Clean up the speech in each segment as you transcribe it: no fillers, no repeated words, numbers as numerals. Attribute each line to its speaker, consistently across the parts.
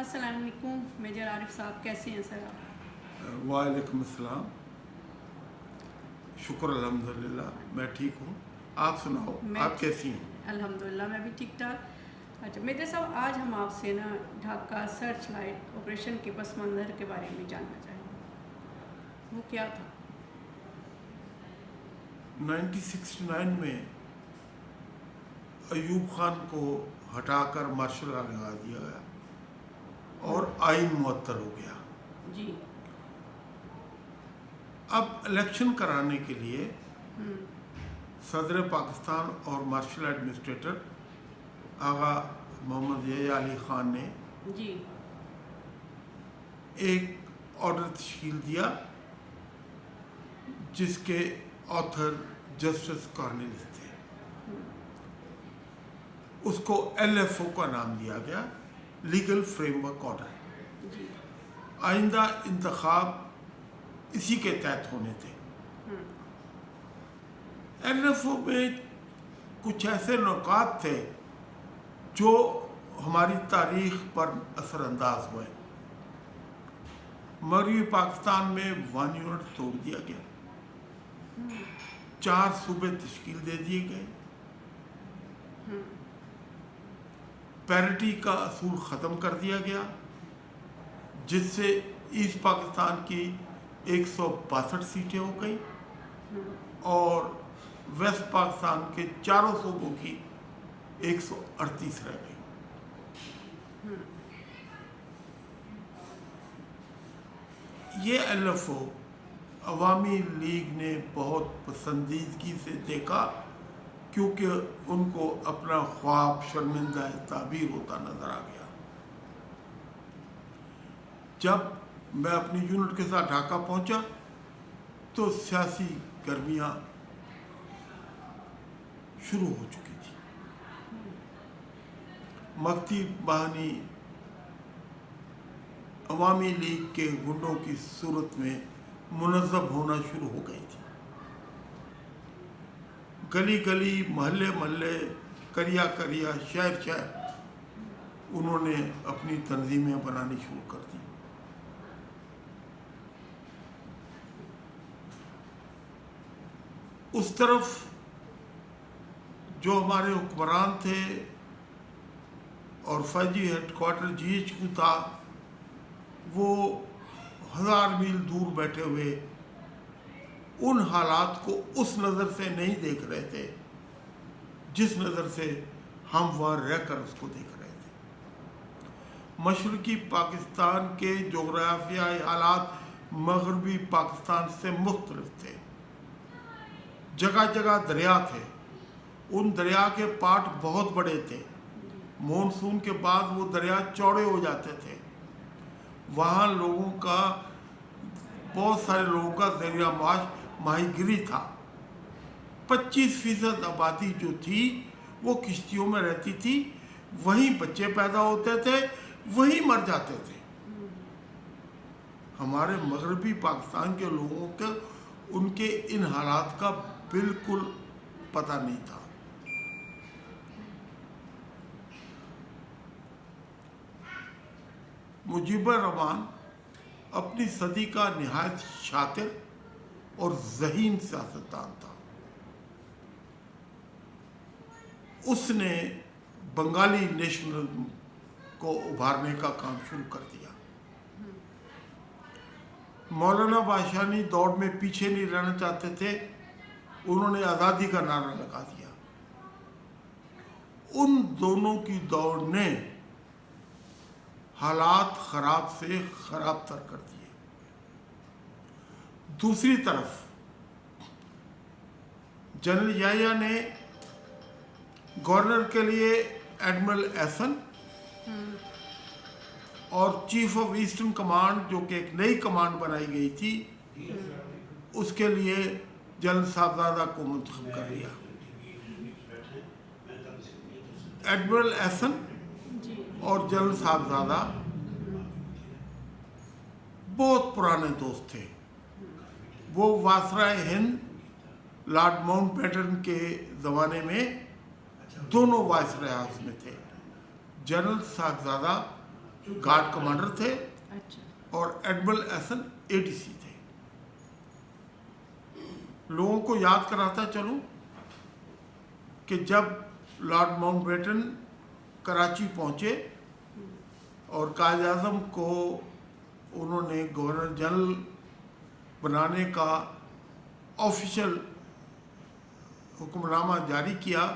Speaker 1: السلام علیکم میجر عارف صاحب، کیسے ہیں سر آپ؟
Speaker 2: وعلیکم السلام، شکر الحمدللہ میں ٹھیک ہوں، آپ سناؤ آپ کیسی ہیں؟
Speaker 1: الحمدللہ میں بھی ٹھیک ٹھاک۔ اچھا میجر صاحب، آج ہم آپ سے نا ڈھاکہ سرچ لائٹ آپریشن کے پس منظر کے بارے میں جاننا چاہیں گے، وہ کیا تھا؟
Speaker 2: 1969 میں ایوب خان کو ہٹا کر مارشل لا لگا دیا گیا اور آئین معطل ہو گیا۔
Speaker 1: جی۔
Speaker 2: اب الیکشن کرانے کے لیے صدر پاکستان اور مارشل ایڈمنسٹریٹر آغا محمد یحییٰ علی خان نے
Speaker 1: جی
Speaker 2: ایک آرڈر تشکیل دیا جس کے آتھر جسٹس کارنیلس تھے۔ اس کو LFO کا نام دیا گیا، لیگل فریم ورک آرڈر۔
Speaker 1: جی
Speaker 2: آئندہ انتخاب اسی کے تحت ہونے تھے۔ LFO میں کچھ ایسے نکات تھے جو ہماری تاریخ پر اثر انداز ہوئے۔ مغربی پاکستان میں 1 یونٹ توڑ دیا گیا، 4 صوبے تشکیل دے دیے گئے، پیرٹی کا اصول ختم کر دیا گیا، جس سے ایسٹ پاکستان کی 162 سیٹیں ہو گئی اور ویسٹ پاکستان کے چاروں صوبوں کی 138 رہ گئی۔ یہ LFO عوامی لیگ نے بہت پسندیدگی سے دیکھا، کیونکہ ان کو اپنا خواب شرمندہ تعبیر ہوتا نظر آ گیا۔ جب میں اپنی یونٹ کے ساتھ ڈھاکہ پہنچا تو سیاسی گرمیاں شروع ہو چکی تھی۔ مفتی بہانی عوامی لیگ کے گنڈوں کی صورت میں منظم ہونا شروع ہو گئی تھی۔ گلی گلی، محلے محلے، کریا کریا، شہر شہر انہوں نے اپنی تنظیمیں بنانی شروع کر دی۔ اس طرف جو ہمارے حکمران تھے اور فوجی ہیڈ کوارٹر GHQ تھا، وہ 1000 میل دور بیٹھے ہوئے ان حالات کو اس نظر سے نہیں دیکھ رہے تھے جس نظر سے ہم وہاں رہ کر اس کو دیکھ رہے تھے۔ مشرقی پاکستان کے جغرافیائی حالات مغربی پاکستان سے مختلف تھے۔ جگہ جگہ دریا تھے، ان دریا کے پاٹ بہت بڑے تھے، مونسون کے بعد وہ دریا چوڑے ہو جاتے تھے۔ وہاں لوگوں کا، بہت سارے لوگوں کا ذریعہ معاش ماہی گیری تھا۔ 25% آبادی جو تھی وہ کشتیوں میں رہتی تھی، وہیں بچے پیدا ہوتے تھے، وہیں مر جاتے تھے۔ ہمارے مغربی پاکستان کے لوگوں کے ان کے ان حالات کا بالکل پتہ نہیں تھا۔ مجیب الرحمان اپنی صدی کا نہایت شاطر اور ذہین سیاستدان تھا۔ اس نے بنگالی نیشنلزم کو ابھارنے کا کام شروع کر دیا۔ مولانا باشانی دوڑ میں پیچھے نہیں رہنا چاہتے تھے، انہوں نے آزادی کا نعرہ لگا دیا۔ ان دونوں کی دوڑ نے حالات خراب سے خراب تر کر دیے۔ دوسری طرف جنرل یحییٰ نے گورنر کے لیے ایڈمرل احسن اور چیف آف ایسٹرن کمانڈ، جو کہ ایک نئی کمانڈ بنائی گئی تھی، اس کے لیے جنرل صاحبزادہ کو منتخب کر لیا۔ ایڈمرل احسن اور جنرل صاحبزادہ بہت پرانے دوست تھے۔ وہ وائسرائے ہند لارڈ ماؤنٹ بیٹن کے زمانے میں دونوں وائسرائے ہاؤس میں تھے۔ جنرل صاحبزادہ گارڈ کمانڈر تھے
Speaker 1: اچھا
Speaker 2: اور ایڈمرل احسن ADC تھے. لوگوں کو یاد کراتا چلوں کہ جب لارڈ ماؤنٹ بیٹن کراچی پہنچے اور قائد اعظم کو انہوں نے گورنر جنرل بنانے کا آفیشل حکم نامہ جاری کیا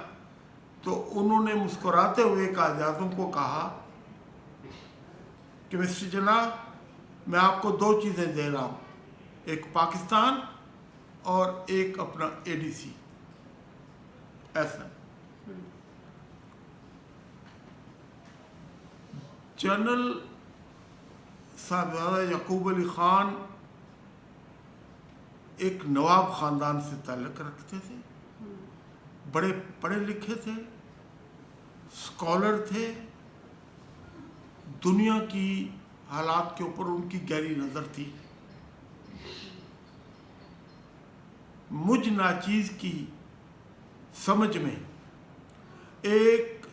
Speaker 2: تو انہوں نے مسکراتے ہوئے قائد اعظم کو کہا کہ مسٹر جناح میں آپ کو 2 چیزیں دے رہا ہوں, ایک پاکستان اور ایک اپنا ADC احسن. جنرل صاحبزادہ یعقوب علی خان ایک نواب خاندان سے تعلق رکھتے تھے, بڑے پڑھے لکھے تھے, اسکالر تھے, دنیا کی حالات کے اوپر ان کی گہری نظر تھی. مجھ ناچیز کی سمجھ میں ایک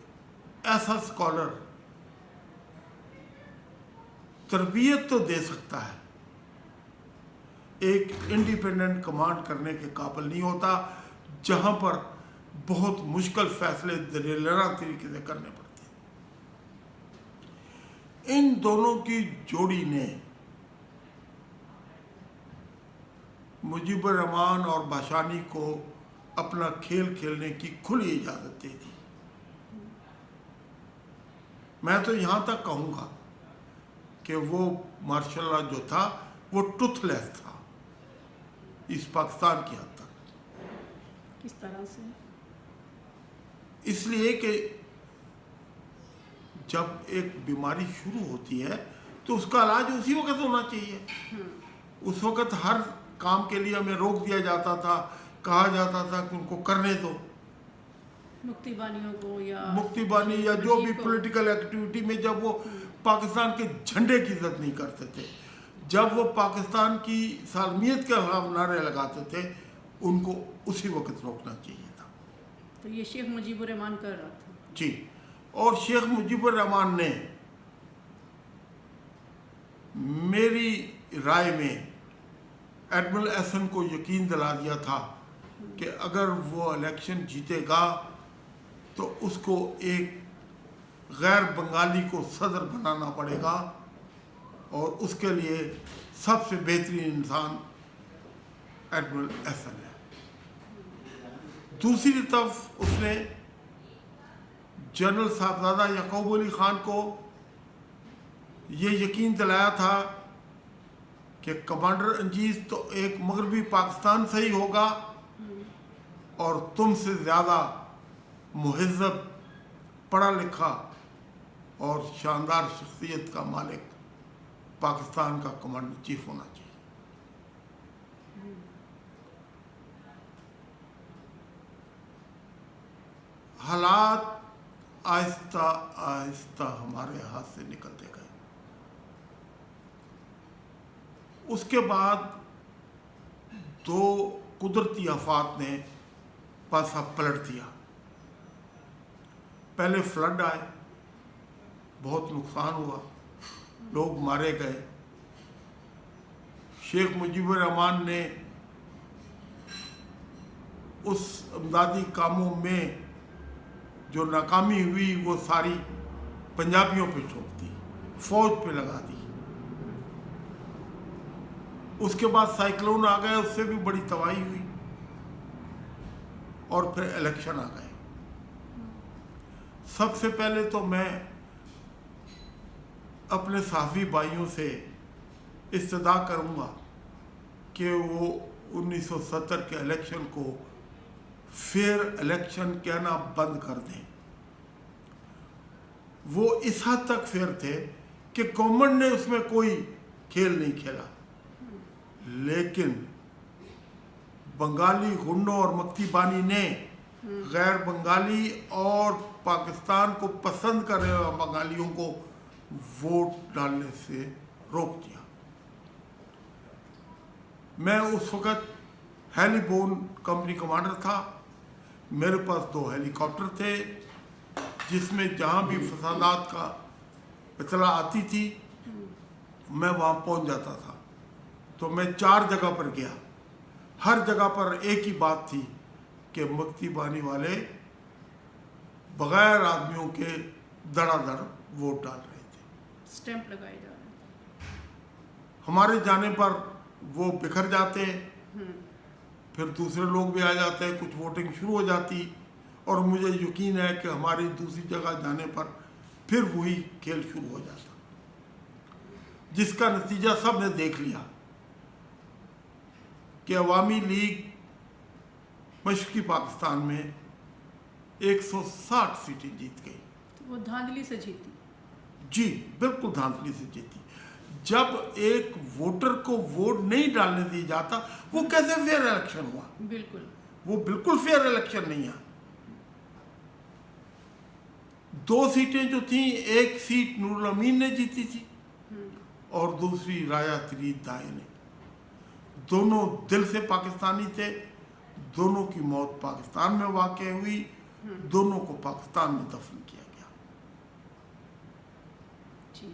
Speaker 2: ایسا اسکالر تربیت تو دے سکتا ہے, ایک انڈیپینڈنٹ کمانڈ کرنے کے قابل نہیں ہوتا جہاں پر بہت مشکل فیصلے دلیرانہ طریقے سے کرنے پڑتے ہیں. ان دونوں کی جوڑی نے مجیب الرحمان اور باشانی کو اپنا کھیل کھیلنے کی کھلی اجازت دے دی. میں تو یہاں تک کہوں گا کہ وہ ماشاء اللہ جو تھا وہ ٹوتھ لیس تھا اس پاکستان کی حد تک.
Speaker 1: کس طرح سے؟
Speaker 2: اس لیے کہ جب ایک بیماری شروع ہوتی ہے تو اس کا علاج اسی وقت ہونا چاہیے. اس وقت ہر کام کے لیے ہمیں روک دیا جاتا تھا, کہا جاتا تھا کہ ان کو کرنے دو,
Speaker 1: مکتی بانیوں کو
Speaker 2: مکتی بانی یا جو بھی پولیٹیکل ایکٹیویٹی میں جب وہ پاکستان کے جھنڈے کی عزت نہیں کرتے تھے, جب وہ پاکستان کی سالمیت کے خلاف نعرے لگاتے تھے, ان کو اسی وقت روکنا چاہیے تھا.
Speaker 1: تو یہ شیخ مجیب الرحمان کر رہا تھا.
Speaker 2: جی, اور شیخ مجیب الرحمان نے میری رائے میں ایڈمرل احسن کو یقین دلا دیا تھا کہ اگر وہ الیکشن جیتے گا تو اس کو ایک غیر بنگالی کو صدر بنانا پڑے گا اور اس کے لیے سب سے بہترین انسان ایڈمرل احسن ہے. دوسری طرف اس نے جنرل صاحبزادہ یعقوب علی خان کو یہ یقین دلایا تھا کہ کمانڈر ان چیف تو ایک مغربی پاکستان سے ہی ہوگا اور تم سے زیادہ مہذب, پڑھا لکھا اور شاندار شخصیت کا مالک پاکستان کا کمانڈر چیف ہونا چاہیے. حالات آہستہ آہستہ ہمارے ہاتھ سے نکلتے گئے. اس کے بعد 2 قدرتی آفات نے پاسا پلٹ دیا. پہلے فلڈ آئے, بہت نقصان ہوا, لوگ مارے گئے. شیخ مجیب الرحمان نے اس امدادی کاموں میں جو ناکامی ہوئی وہ ساری پنجابیوں پہ ٹھوک دی, فوج پہ لگا دی. اس کے بعد سائیکلون آ گئے, اس سے بھی بڑی تباہی ہوئی, اور پھر الیکشن آ گئے. سب سے پہلے تو میں اپنے صحافی بھائیوں سے استدعا کروں گا کہ وہ 1970 کے الیکشن کو فیئر الیکشن کہنا بند کر دیں. وہ اس حد تک فیئر تھے کہ گورنمنٹ نے اس میں کوئی کھیل نہیں کھیلا, لیکن بنگالی غنڈوں اور مکتی بانی نے غیر بنگالی اور پاکستان کو پسند کرنے والے بنگالیوں کو ووٹ ڈالنے سے روک دیا. میں اس وقت ہیلی بون کمپنی کمانڈر تھا. میرے پاس 2 ہیلی کاپٹر تھے جس میں جہاں بھی فسادات کا اطلاع آتی تھی میں وہاں پہنچ جاتا تھا. تو میں 4 جگہ پر گیا. ہر جگہ پر ایک ہی بات تھی کہ مکتی بانی والے بغیر آدمیوں کے دڑا دڑ ووٹ ڈال رہے تھے.
Speaker 1: اسٹیمپ لگائے جا رہے ہیں.
Speaker 2: ہمارے جانے پر وہ بکھر جاتے, پھر دوسرے لوگ بھی آ جاتے, کچھ ووٹنگ شروع ہو جاتی, اور مجھے یقین ہے کہ ہماری دوسری جگہ جانے پر پھر وہی کھیل شروع ہو جاتا, جس کا نتیجہ سب نے دیکھ لیا کہ عوامی لیگ مشرقی پاکستان میں 160 سیٹیں جیت گئی.
Speaker 1: وہ دھاندلی سے جیتی.
Speaker 2: جی بالکل دھاندلی سے جیتی. جب ایک ووٹر کو ووٹ نہیں ڈالنے دیا جاتا وہ کیسے فیئر الیکشن ہوا؟
Speaker 1: بالکل
Speaker 2: وہ بالکل فیئر الیکشن نہیں ہے. 2 سیٹیں جو تھیں, ایک سیٹ نور الامین نے جیتی تھی اور دوسری رایا ترید دائے نے. دونوں دل سے پاکستانی تھے, دونوں کی موت پاکستان میں واقع ہوئی, دونوں کو پاکستان میں دفن کیا گیا.
Speaker 1: جی.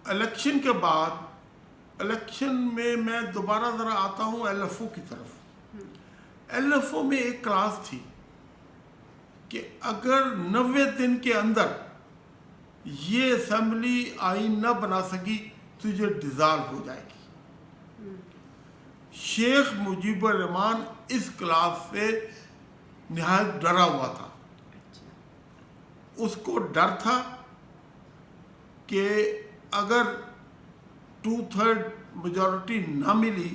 Speaker 2: الیکشن کے بعد, الیکشن میں میں دوبارہ ذرا آتا ہوں ایل ایف او کی طرف. ایل ایف او میں ایک کلاس تھی کہ اگر 90 دن کے اندر یہ اسمبلی آئین نہ بنا سکی تو یہ ڈیزالو ہو جائے گی. شیخ مجیب الرحمان اس کلاس سے نہایت ڈرا ہوا تھا. اس کو ڈر تھا کہ اگر 2/3 میجورٹی نہ ملی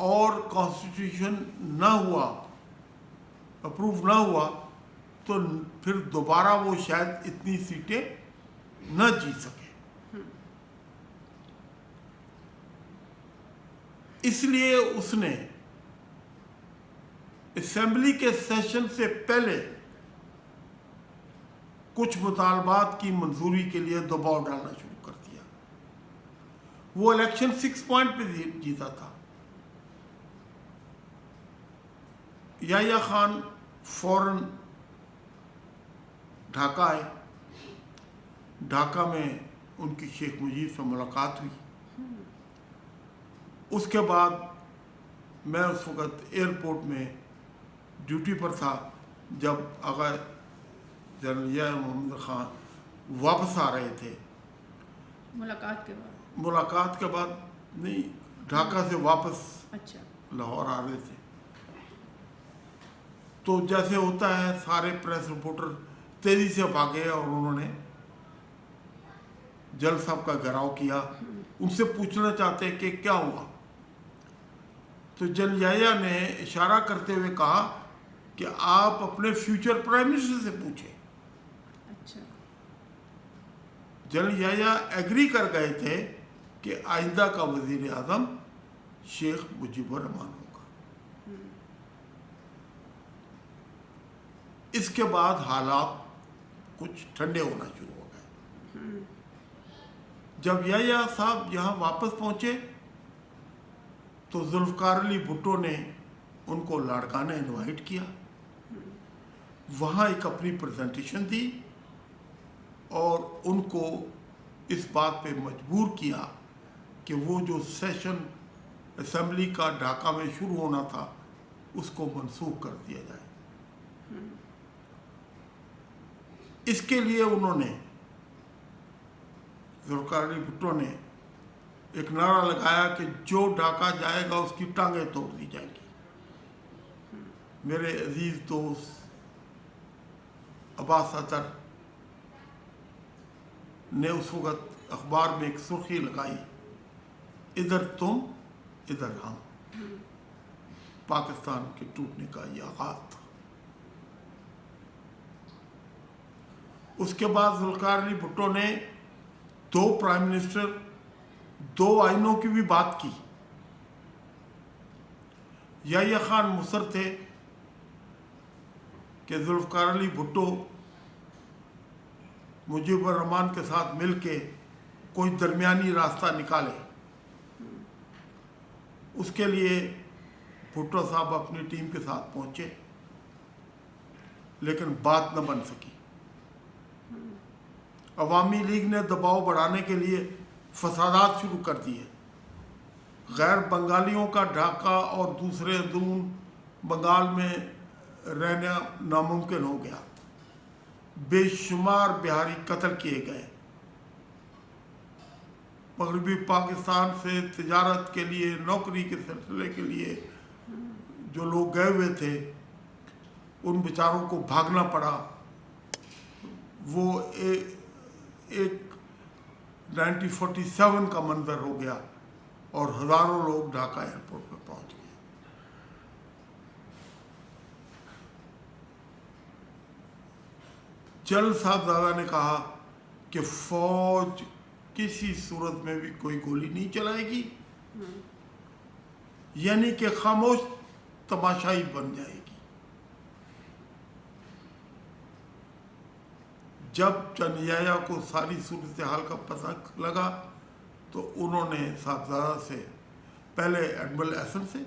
Speaker 2: اور کانسٹیٹیوشن نہ ہوا, اپروو نہ ہوا, تو پھر دوبارہ وہ شاید اتنی سیٹیں نہ جیت سکے. اس لیے اس نے اسمبلی کے سیشن سے پہلے کچھ مطالبات کی منظوری کے لیے دباؤ ڈالنا شروع کر دیا. وہ الیکشن 6 پوائنٹ پہ جیتا تھا. یحییٰ خان فوراً ڈھاکہ آئے. ڈھاکہ میں ان کی شیخ مجیب سے ملاقات ہوئی. اس کے بعد میں اس وقت ایئرپورٹ میں ڈیوٹی پر تھا جب آقا جنرل ضیاء محمد خان واپس آ رہے تھے. ملاقات کے بعد نہیں, ڈھاکہ سے واپس لاہور آ رہے تھے. تو جیسے ہوتا ہے سارے پریس رپورٹر تیزی سے بھاگے اور انہوں نے جل صاحب کا گھیراؤ کیا. ان سے پوچھنا چاہتے کہ کیا ہوا. تو جنرل یحییٰ نے اشارہ کرتے ہوئے کہا کہ آپ اپنے فیوچر پرائم منسٹر سے پوچھیں. جنرل یحییٰ ایگری کر گئے تھے کہ آئندہ کا وزیر اعظم شیخ مجیب الرحمان ہوگا. اس کے بعد حالات کچھ ٹھنڈے ہونا شروع ہو گئے. جب یحییٰ صاحب یہاں واپس پہنچے تو ذوالفقار علی بھٹو نے ان کو لاڑکانہ انوائٹ کیا, وہاں ایک اپنی پریزنٹیشن دی اور ان کو اس بات پہ مجبور کیا کہ وہ جو سیشن اسمبلی کا ڈھاکہ میں شروع ہونا تھا اس کو منسوخ کر دیا جائے. اس کے لیے انہوں نے, ذوالفقار علی بھٹو نے ایک نعرہ لگایا کہ جو ڈھاکہ جائے گا اس کی ٹانگیں توڑ دی جائیں گی. میرے عزیز دوست عباس اطہر نے اس وقت اخبار میں ایک سرخی لگائی, ادھر تم ادھر ہم. پاکستان کے ٹوٹنے کا یہ آغاز تھا. اس کے بعد ذوالفقار علی بھٹو نے 2 پرائم منسٹر, 2 آئینوں کی بھی بات کی. یحییٰ خان مصر تھے کہ ذوالفقار علی بھٹو مجیب الرحمان کے ساتھ مل کے کوئی درمیانی راستہ نکالے. اس کے لیے بھٹو صاحب اپنی ٹیم کے ساتھ پہنچے لیکن بات نہ بن سکی. عوامی لیگ نے دباؤ بڑھانے کے لیے فسادات شروع کر دیے. غیر بنگالیوں کا ڈھاکہ اور دوسرے اندرون بنگال میں رہنا ناممکن ہو گیا. بے شمار بہاری قتل کیے گئے. مغربی پاکستان سے تجارت کے لیے، نوکری کے سلسلے کے لیے جو لوگ گئے ہوئے تھے ان بیچاروں کو بھاگنا پڑا. وہ ایک 1947 کا منظر ہو گیا اور ہزاروں لوگ ڈھاکہ ایئرپورٹ پہ پہنچ گئے. جل صاحبزادہ نے کہا کہ فوج کسی صورت میں بھی کوئی گولی نہیں چلائے گی، یعنی کہ خاموش تماشائی بن جائے گی. جب چند یحییٰ کو ساری صورتحال کا پتہ لگا تو انہوں نے صاحبزادہ سے، پہلے ایڈمرل احسن سے،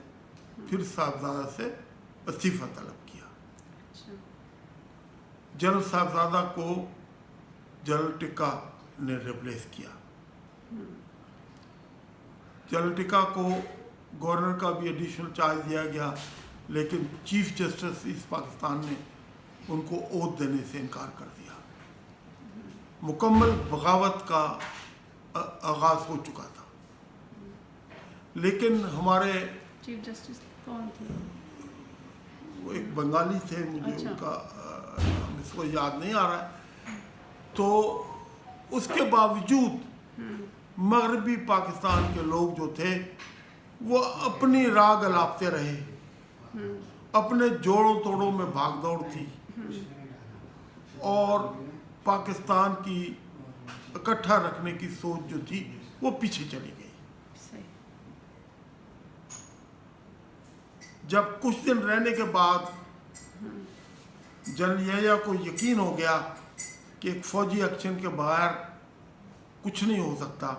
Speaker 2: پھر صاحبزادہ سے استعفیٰ طلب کیا. جنرل صاحبزادہ کو جنرل ٹکا نے ریپلیس کیا. جنرل ٹکا کو گورنر کا بھی ایڈیشنل چارج دیا گیا، لیکن چیف جسٹس ایسٹ پاکستان نے ان کو اوتھ دینے سے انکار کر دیا. مکمل بغاوت کا آغاز ہو چکا تھا. لیکن ہمارے
Speaker 1: چیف جسٹس کون تھے؟
Speaker 2: وہ ایک بنگالی تھے، مجھے ان کا نام اس کو یاد نہیں آ رہا ہے. تو اس کے باوجود مغربی پاکستان کے لوگ جو تھے وہ اپنی راہ گلاپتے رہے. اپنے جوڑوں توڑوں میں بھاگ دوڑ تھی اور پاکستان کی اکٹھا رکھنے کی سوچ جو تھی وہ پیچھے چلی گئی. جب کچھ دن رہنے کے بعد جنرل یحییٰ کو یقین ہو گیا کہ ایک فوجی ایکشن کے بغیر کچھ نہیں ہو سکتا،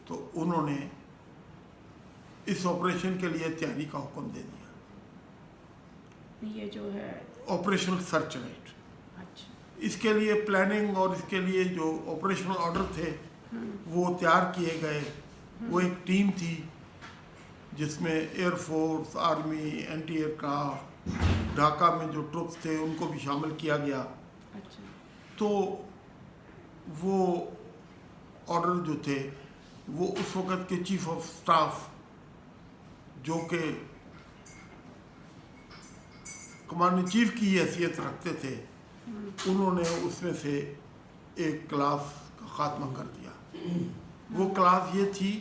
Speaker 2: تو انہوں نے اس آپریشن کے لیے تیاری کا حکم دے دیا.
Speaker 1: یہ جو ہے
Speaker 2: آپریشنل سرچ لائٹ.
Speaker 1: اچھا.
Speaker 2: اس کے لیے پلاننگ اور اس کے لیے جو آپریشنل آرڈر تھے وہ تیار کیے گئے. وہ ایک ٹیم تھی جس میں air force, army, anti aircraft, Dhaka میں جو ٹروپس تھے ان کو بھی شامل کیا گیا. تو وہ آرڈر جو تھے وہ اس وقت کے چیف آف سٹاف جو کہ کمانڈر چیف کی حیثیت رکھتے تھے، انہوں نے اس میں سے ایک کلاس کا خاتمہ کر دیا. وہ کلاس یہ تھی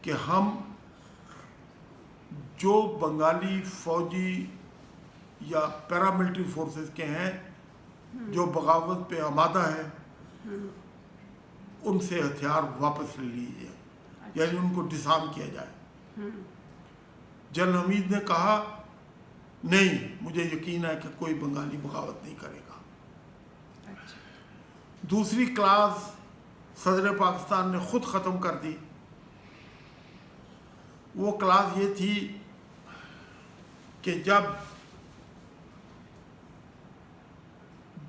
Speaker 2: کہ ہم جو بنگالی فوجی یا پیراملٹری فورسز کے ہیں جو بغاوت پہ آمادہ ہیں ان سے ہتھیار واپس لے لیجیے، یعنی ان کو ڈسارم کیا جائے. جنرل حمید نے کہا نہیں، مجھے یقین ہے کہ کوئی بنگالی بغاوت نہیں کرے گا. دوسری کلاس صدر پاکستان نے خود ختم کر دی. وہ کلاس یہ تھی کہ جب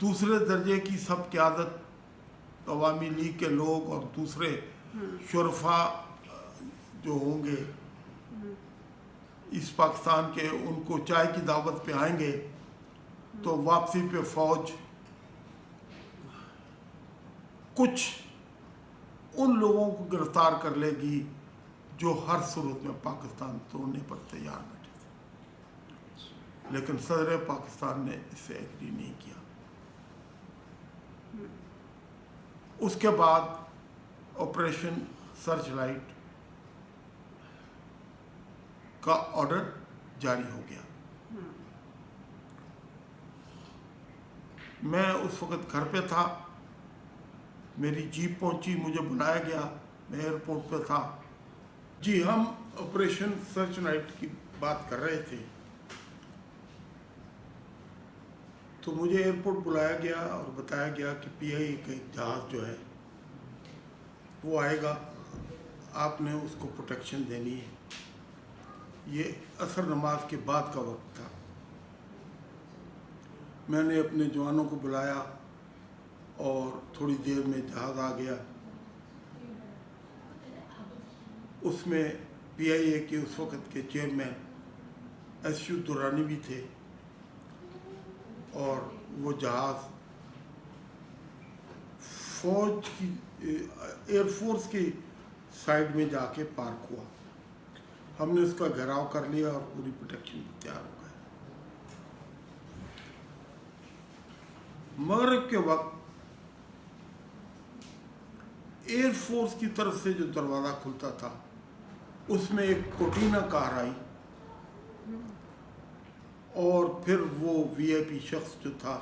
Speaker 2: دوسرے درجے کی سب قیادت عوامی لیگ کے لوگ اور دوسرے شرفا جو ہوں گے اس پاکستان کے، ان کو چائے کی دعوت پہ آئیں گے تو واپسی پہ فوج کچھ ان لوگوں کو گرفتار کر لے گی جو ہر صورت میں پاکستان توڑنے پر تیار بیٹھے تھے. لیکن صدر پاکستان نے اس سے ایگری نہیں کیا. اس کے بعد آپریشن سرچ لائٹ کا آرڈر جاری ہو گیا. میں اس وقت گھر پہ تھا، میری جیپ پہنچی، مجھے بلایا گیا، میں ایئرپورٹ پہ تھا. جی ہم آپریشن سرچ لائٹ کی بات کر رہے تھے تو مجھے ایئرپورٹ بلایا گیا اور بتایا گیا کہ پی آئی کا ایک جہاز جو ہے وہ آئے گا، آپ نے اس کو پروٹیکشن دینی ہے. یہ عصر نماز کے بعد کا وقت تھا. میں نے اپنے جوانوں کو بلایا اور تھوڑی دیر میں جہاز آ گیا. اس میں پی آئی اے کے اس وقت کے چیئرمین ایس یو دورانی بھی تھے اور وہ جہاز فوج کی ایئر فورس کی سائڈ میں جا کے پارک ہوا. ہم نے اس کا گھیراؤ کر لیا اور پوری پروٹیکشن تیار ہو گئے. مغرب کے وقت ایئر فورس کی طرف سے جو دروازہ کھلتا تھا اس میں ایک کوٹینہ کار آئی اور پھر وہ وی آئی پی شخص جو تھا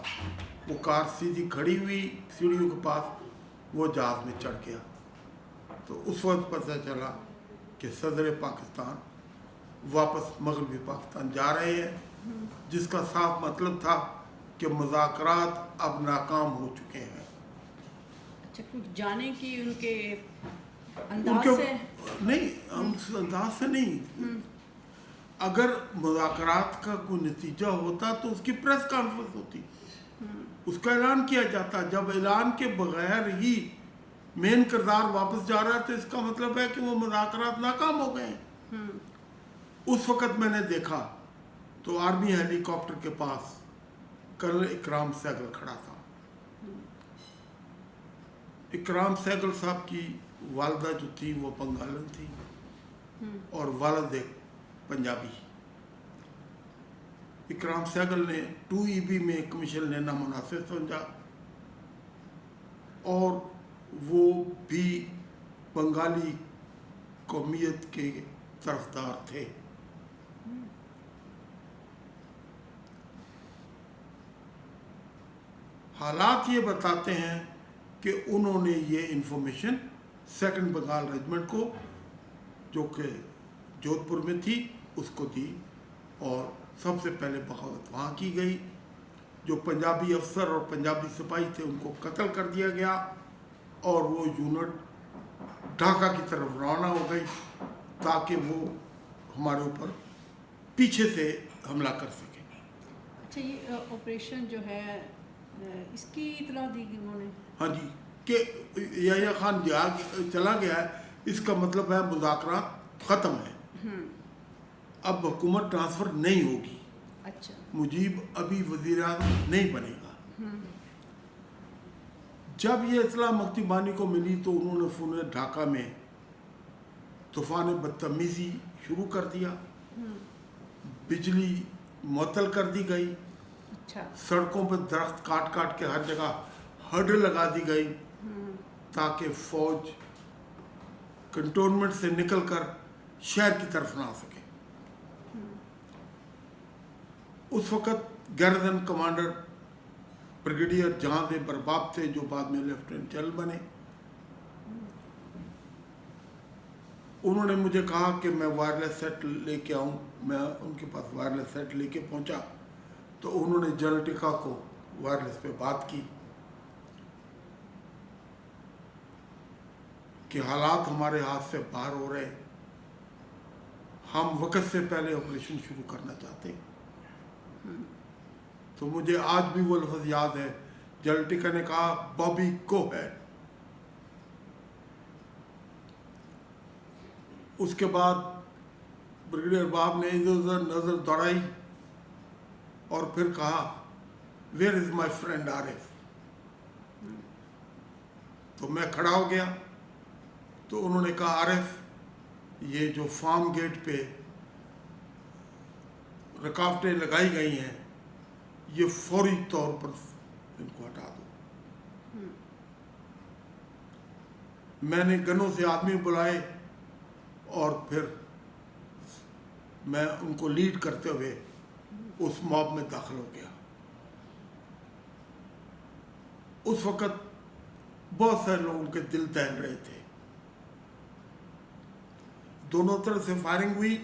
Speaker 2: وہ کار سیدھی کھڑی ہوئی سیڑھیوں کے پاس, وہ جہاز میں چڑھ گیا. تو اس وقت پتہ چلا کہ صدر پاکستان واپس مغربی پاکستان جا رہے ہیں, جس کا صاف مطلب تھا کہ مذاکرات اب ناکام ہو چکے ہیں.
Speaker 1: اچھا, کچھ جانے کی ان کے
Speaker 2: ان
Speaker 1: انداز
Speaker 2: کے
Speaker 1: سے
Speaker 2: نہیں, انداز سے نہیں. اگر مذاکرات کا کوئی نتیجہ ہوتا تو اس کی پریس کانفرنس ہوتی, اس کا اعلان کیا جاتا. جب اعلان کے بغیر ہی مین کردار واپس جا رہا ہے تو اس کا مطلب ہے کہ وہ مذاکرات ناکام ہو گئے ہیں. اس وقت میں نے دیکھا تو آرمی ہیلی کاپٹر کے پاس کرنل اکرام سہگل کھڑا تھا. اکرام سہگل صاحب کی والدہ جو تھی وہ بنگالن تھی اور والد ایک پنجابی. اکرام سہگل نے 2EB میں کمیشن لینا مناسب سمجھا اور وہ بھی بنگالی قومیت کے طرفدار تھے. حالات یہ بتاتے ہیں کہ انہوں نے یہ انفارمیشن سیکنڈ بنگال ریجمنٹ کو جو کہ جودھ پور میں تھی اس کو دی اور سب سے پہلے بغاوت وہاں کی گئی. جو پنجابی افسر اور پنجابی سپاہی تھے ان کو قتل کر دیا گیا اور وہ یونٹ ڈھاکہ کی طرف روانہ ہو گئی تاکہ وہ ہمارے اوپر پیچھے سے حملہ کر سکے.
Speaker 1: اچھا, یہ آپریشن جو ہے اس کی اطلاع دی گئی انہوں نے؟
Speaker 2: ہاں جی, کہ یحییٰ خان چلا گیا ہے, اس کا مطلب ہے مذاکرات ختم ہے, اب حکومت ٹرانسفر نہیں ہوگی.
Speaker 1: اچھا,
Speaker 2: مجیب ابھی وزیر اعظم نہیں بنے گا. جب یہ اطلاع مکتی بانی کو ملی تو انہوں نے فون ڈھاکہ میں طوفان بدتمیزی شروع کر دیا. بجلی معطل کر دی گئی.
Speaker 1: اچھا,
Speaker 2: سڑکوں پہ درخت کاٹ کاٹ کے ہر جگہ ہڈ لگا دی گئی تاکہ فوج کنٹونمنٹ سے نکل کر شہر کی طرف نہ آ سکے. اس وقت گیرزن کمانڈر بریگیڈیئر جہاں برباب تھے جو بعد میں لیفٹیننٹ جنرل بنے. انہوں نے مجھے کہا کہ میں وائرلیس سیٹ لے کے آؤں. میں ان کے پاس وائرلیس سیٹ لے کے پہنچا تو انہوں نے جنرل ٹکا کو وائرلیس پہ بات کی کہ حالات ہمارے ہاتھ سے باہر ہو رہے, ہم وقت سے پہلے آپریشن شروع کرنا چاہتے ہیں. تو مجھے آج بھی وہ لفظ یاد ہے. جنرل ٹکا نے کہا بابی گو ہیڈ. اس کے بعد بریگیڈیئر باب نے ادھر ادھر نظر دوڑائی اور پھر کہا ویئر از مائی فرینڈ عارف. تو میں کھڑا ہو گیا تو انہوں نے کہا عارف, یہ جو فارم گیٹ پہ رکاوٹیں لگائی گئی ہیں یہ فوری طور پر ان کو ہٹا دو. میں نے گنوں سے آدمی بلائے اور پھر میں ان کو لیڈ کرتے ہوئے اس موب میں داخل ہو گیا. اس وقت بہت سارے لوگوں کے دل دہل رہے تھے. دونوں طرف سے فائرنگ ہوئی.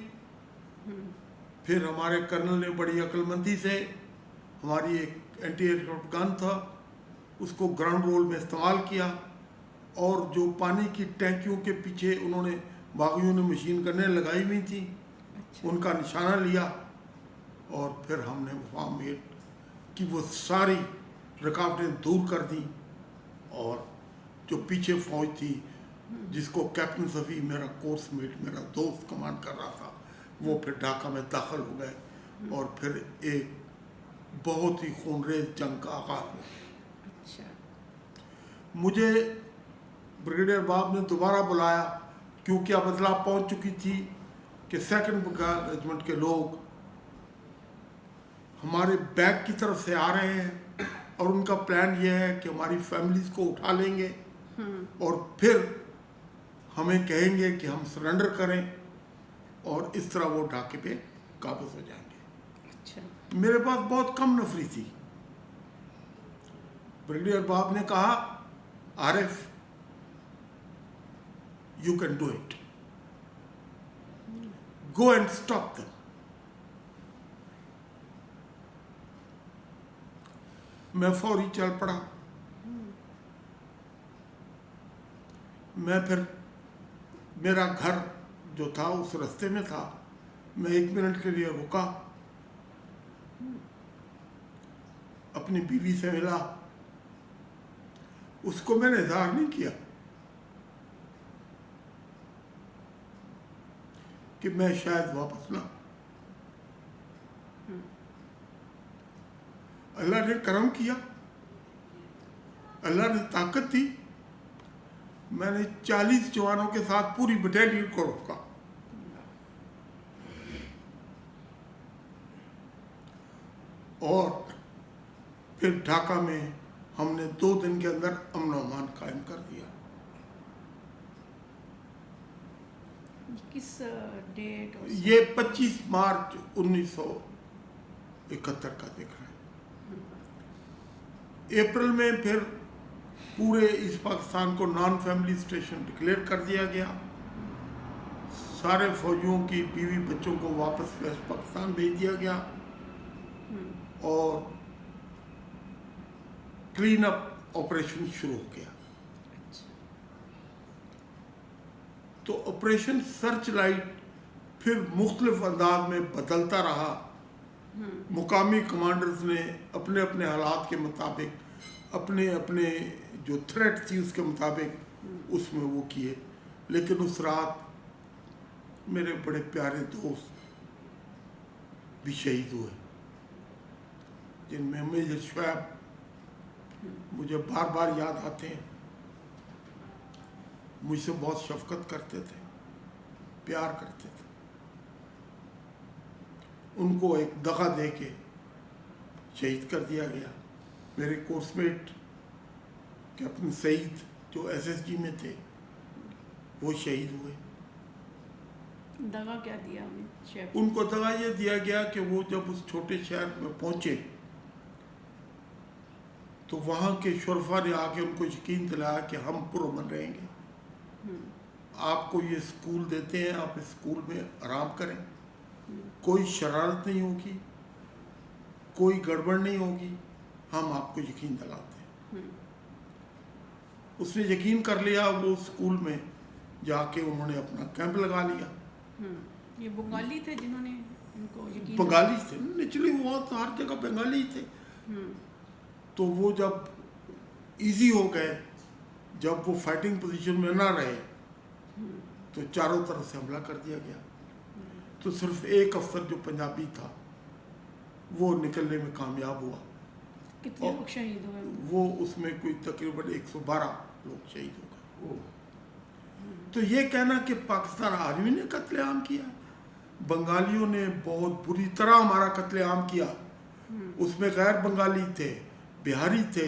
Speaker 2: پھر ہمارے کرنل نے بڑی عقل مندی سے, ہماری ایک اینٹی ایئرکرافٹ گن تھا اس کو گراؤنڈ رول میں استعمال کیا اور جو پانی کی ٹینکیوں کے پیچھے انہوں نے باغیوں نے مشین گنیں لگائی ہوئی تھیں ان کا نشانہ لیا اور پھر ہم نے فارم گیٹ کی وہ ساری رکاوٹیں دور کر دیں اور جو پیچھے فوج تھی جس کو کیپٹن صفی میرا کورس میٹ میرا دوست کمانڈ کر رہا تھا وہ پھر ڈھاکہ میں داخل ہو گئے اور پھر ایک بہت ہی خونریز جنگ کا آغاز ہو گیا.
Speaker 1: اچھا.
Speaker 2: مجھے بریگیڈیئر باب نے دوبارہ بلایا کیونکہ اب اطلاع پہنچ چکی تھی کہ 2nd بنگال ریجمنٹ کے لوگ ہمارے بیک کی طرف سے آ رہے ہیں اور ان کا پلان یہ ہے کہ ہماری فیملیز کو اٹھا لیں گے اور پھر ہمیں کہیں گے کہ ہم سرنڈر کریں اور اس طرح وہ ڈھاکے پہ قابض ہو جائیں گے.
Speaker 1: اچھا.
Speaker 2: میرے پاس بہت کم نفری تھی. بریگیڈیئر باب نے کہا Arif you can do it, go and stop دم. میں فوری چل پڑا. میں پھر میرا گھر جو تھا اس رستے میں تھا, میں 1 منٹ کے لیے رکا, اپنی بیوی سے ملا. اس کو میں نے اظہار نہیں کیا کہ میں شاید واپس نہ. اللہ نے کرم کیا, اللہ نے طاقت دی. میں نے 40 جوانوں کے ساتھ پوری بٹالین کو روکا. اور پھر ڈھاکہ میں ہم نے 2 دن کے اندر امن و امان قائم کر دیا.
Speaker 1: کس ڈیٹ؟
Speaker 2: یہ 25 مارچ 1971 کا ذکر ہے. اپریل میں پھر پورے ایسٹ پاکستان کو نان فیملی اسٹیشن ڈکلیئر کر دیا گیا. سارے فوجیوں کی بیوی بچوں کو واپس ویسٹ پاکستان بھیج دیا گیا اور کلین اپ آپریشن شروع ہو گیا. تو آپریشن سرچ لائٹ پھر مختلف انداز میں بدلتا رہا. مقامی کمانڈرز نے اپنے اپنے حالات کے مطابق اپنے اپنے جو تھریٹ تھی اس کے مطابق اس میں وہ کیے. لیکن اس رات میرے بڑے پیارے دوست بھی شہید ہوئے, جن میں میجر شعیب مجھے بار بار یاد آتے ہیں. مجھ سے بہت شفقت کرتے تھے, پیار کرتے تھے. ان کو ایک دغا دے کے شہید کر دیا گیا. میرے کورس میٹ کیپٹن سعید جو SSG میں تھے وہ شہید ہوئے.
Speaker 1: دغا کیا دیا انہیں؟
Speaker 2: ان کو دغا یہ دیا گیا کہ وہ جب اس چھوٹے شہر میں پہنچے تو وہاں کے شرفا نے آ کے ان کو یقین دلایا کہ ہم پرامن رہیں گے. آپ کو یہ اسکول دیتے ہیں, آپ اس اسکول میں آرام کریں, کوئی شرارت نہیں ہوگی, کوئی گڑبڑ نہیں ہوگی, ہم آپ کو یقین دلاتے ہیں. اس نے یقین کر لیا. وہ اسکول میں جا کے انہوں نے اپنا کیمپ لگا لیا.
Speaker 1: یہ بنگالی تھے جنہوں نے ان کو یقین؟
Speaker 2: بنگالی تھے نیچلی, وہ ہر جگہ بنگالی تھے. تو وہ جب ایزی ہو گئے, جب وہ فائٹنگ پوزیشن میں نہ رہے تو چاروں طرف سے حملہ کر دیا گیا. تو صرف ایک افسر جو پنجابی تھا وہ نکلنے میں کامیاب ہوا.
Speaker 1: کتنے لوگ شہید ہوئے؟
Speaker 2: وہ اس میں کوئی تقریباً 112 لوگ شہید ہو گئے. تو یہ کہنا کہ پاکستان آرمی نے قتل عام کیا, بنگالیوں نے بہت بری طرح ہمارا قتل عام کیا. اس میں غیر بنگالی تھے, بہاری تھے,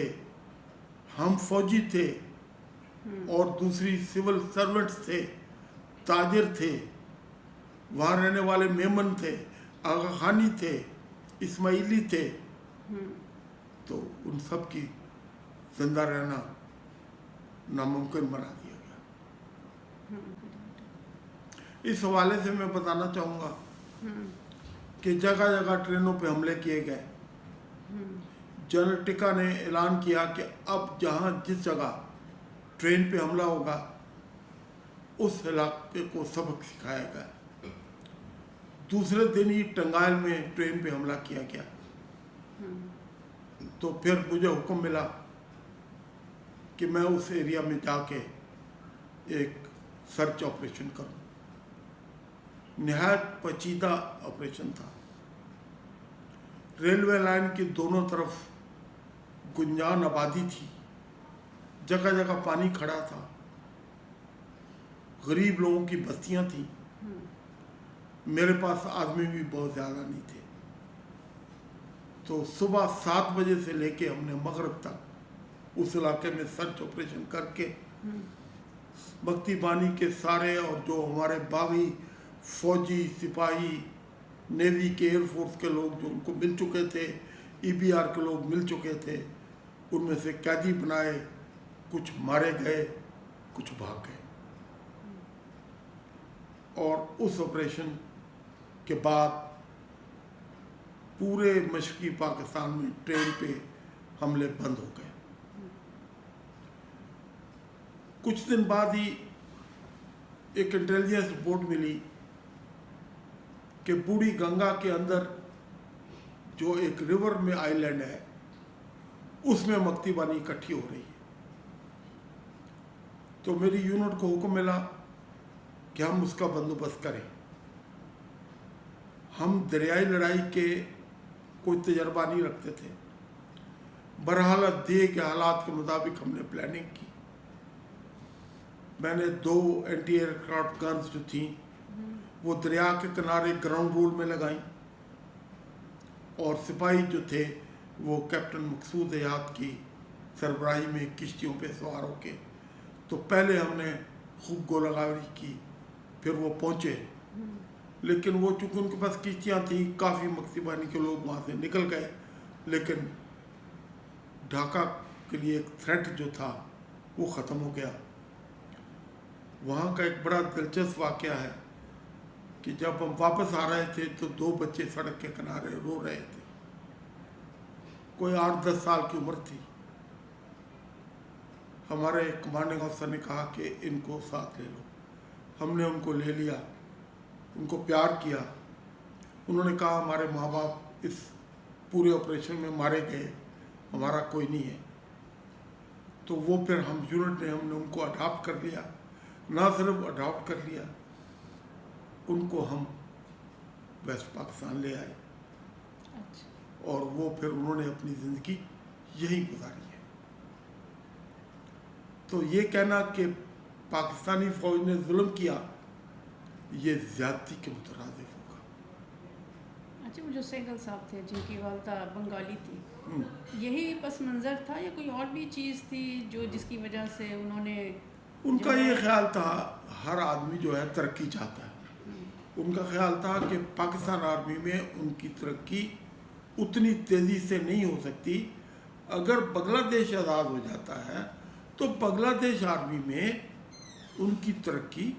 Speaker 2: ہم فوجی تھے اور دوسری سول سرونٹس تھے, تاجر تھے, وہاں رہنے والے میمن تھے, آغا خانی تھے, اسماعیلی تھے. تو ان سب کی زندہ رہنا ناممکن بنا دیا گیا. اس حوالے سے میں بتانا چاہوں گا کہ جگہ جگہ ٹرینوں پہ حملے کیے گئے. جنرل ٹکا نے اعلان کیا کہ اب جہاں جس جگہ ٹرین پہ حملہ ہوگا اس علاقے کو سبق سکھایا گیا. دوسرے دن ہی ٹنگائل میں ٹرین پہ حملہ کیا گیا. تو پھر مجھے حکم ملا کہ میں اس ایریا میں جا کے ایک سرچ آپریشن کروں. نہایت پیچیدہ آپریشن تھا. ریلوے لائن کی دونوں طرف گنجان آبادی تھی, جگہ جگہ پانی کھڑا تھا, غریب لوگوں کی بستیاں تھیں. میرے پاس آدمی بھی بہت زیادہ نہیں تھے. تو صبح 7 بجے سے لے کے ہم نے مغرب تک اس علاقے میں سرچ آپریشن کر کے بختی بانی کے سارے اور جو ہمارے باغی فوجی سپاہی نیوی کے ایئر فورس کے لوگ جو ان کو مل چکے تھے, ای بی آر کے لوگ مل چکے تھے, ان میں سے قیدی بنائے, کچھ مارے گئے, کچھ بھاگ گئے. اور اس آپریشن کے بعد پورے مشرقی پاکستان میں ٹرین پہ حملے بند ہو گئے. کچھ دن بعد ہی ایک انٹیلیجنس رپورٹ ملی کہ بوڑھی گنگا کے اندر جو ایک ریور میں آئی لینڈ ہے, اس میں مکتی بانی اکٹھی ہو رہی ہے. تو میری یونٹ کو حکم ملا کہ ہم اس کا بندوبست کریں. ہم دریائی لڑائی کے کوئی تجربہ نہیں رکھتے تھے. برحالت دیے کے حالات کے مطابق ہم نے پلاننگ کی. میں نے 2 اینٹی ایئر کرافٹ گنز جو تھیں وہ دریا کے کنارے گراؤنڈ رول میں لگائیں, اور سپاہی جو تھے وہ کیپٹن مقصود حیات کی سربراہی میں کشتیوں پہ سوار ہو کے. تو پہلے ہم نے خوب گولہ باری کی, پھر وہ پہنچے, لیکن وہ چونکہ ان کے پاس کشتیاں تھیں, کافی مکتی بانی کے لوگ وہاں سے نکل گئے. لیکن ڈھاکہ کے لیے ایک تھریٹ جو تھا وہ ختم ہو گیا. وہاں کا ایک بڑا دلچسپ واقعہ ہے کہ جب ہم واپس آ رہے تھے تو 2 بچے سڑک کے کنارے رو رہے تھے. کوئی 8-10 سال کی عمر تھی. ہمارے کمانڈنگ افسر نے کہا کہ ان کو ساتھ لے لو. ہم نے ان کو لے لیا, ان کو پیار کیا. انہوں نے کہا ہمارے ماں باپ اس پورے آپریشن میں مارے گئے, ہمارا کوئی نہیں ہے. تو وہ پھر ہم یونٹ نے ہم نے ان کو اڈاپٹ کر لیا. نہ صرف اڈاپٹ کر لیا, ان کو ہم ویسٹ پاکستان لے آئے, اور وہ پھر انہوں نے اپنی زندگی یہی گزاری ہے. تو یہ کہنا کہ پاکستانی فوج نے ظلم کیا, یہ زیادتی کے مترادف ہوگا.
Speaker 1: اچھا, وہ جو سہگل صاحب تھے جن کی والدہ بنگالی تھی, یہی پس منظر تھا یا کوئی اور بھی چیز تھی جو جس کی وجہ سے انہوں نے؟
Speaker 2: ان کا یہ خیال تھا, ہر آدمی جو ہے ترقی چاہتا ہے. ان کا خیال تھا کہ پاکستان آرمی میں ان کی ترقی اتنی تیزی سے نہیں ہو سکتی. اگر بنگلہ دیش آزاد ہو جاتا ہے تو بنگلہ دیش آرمی میں ان کی ترقی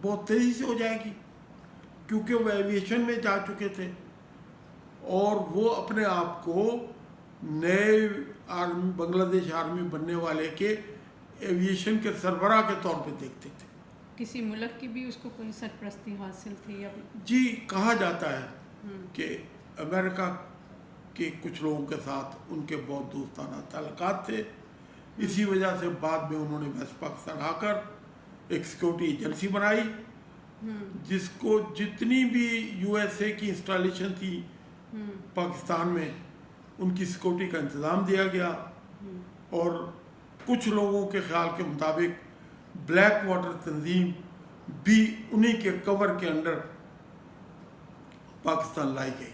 Speaker 2: بہت تیزی سے ہو جائے گی, کیونکہ وہ ایویشن میں جا چکے تھے اور وہ اپنے آپ کو نئے آرمی بنگلہ دیش آرمی بننے والے کے ایویشن کے سربراہ کے طور پہ دیکھتے تھے.
Speaker 1: کسی ملک کی بھی اس کو کوئی سرپرستی حاصل تھی یا؟
Speaker 2: جی, کہا جاتا ہے کہ امریکہ کے کچھ لوگوں کے ساتھ ان کے بہت دوستانہ تعلقات تھے. اسی وجہ سے بعد میں انہوں نے ویسٹ پاکستان آ کر ایک سیکورٹی ایجنسی بنائی, جس کو جتنی بھی یو ایس اے کی انسٹالیشن تھی پاکستان میں ان کی سیکورٹی کا انتظام دیا گیا. اور کچھ لوگوں کے خیال کے مطابق بلیک واٹر تنظیم بھی انہی کے کور کے انڈر پاکستان لائی گئی.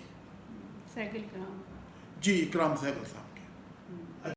Speaker 1: سہگل اکرام.
Speaker 2: جی, اکرام سہگل صاحب.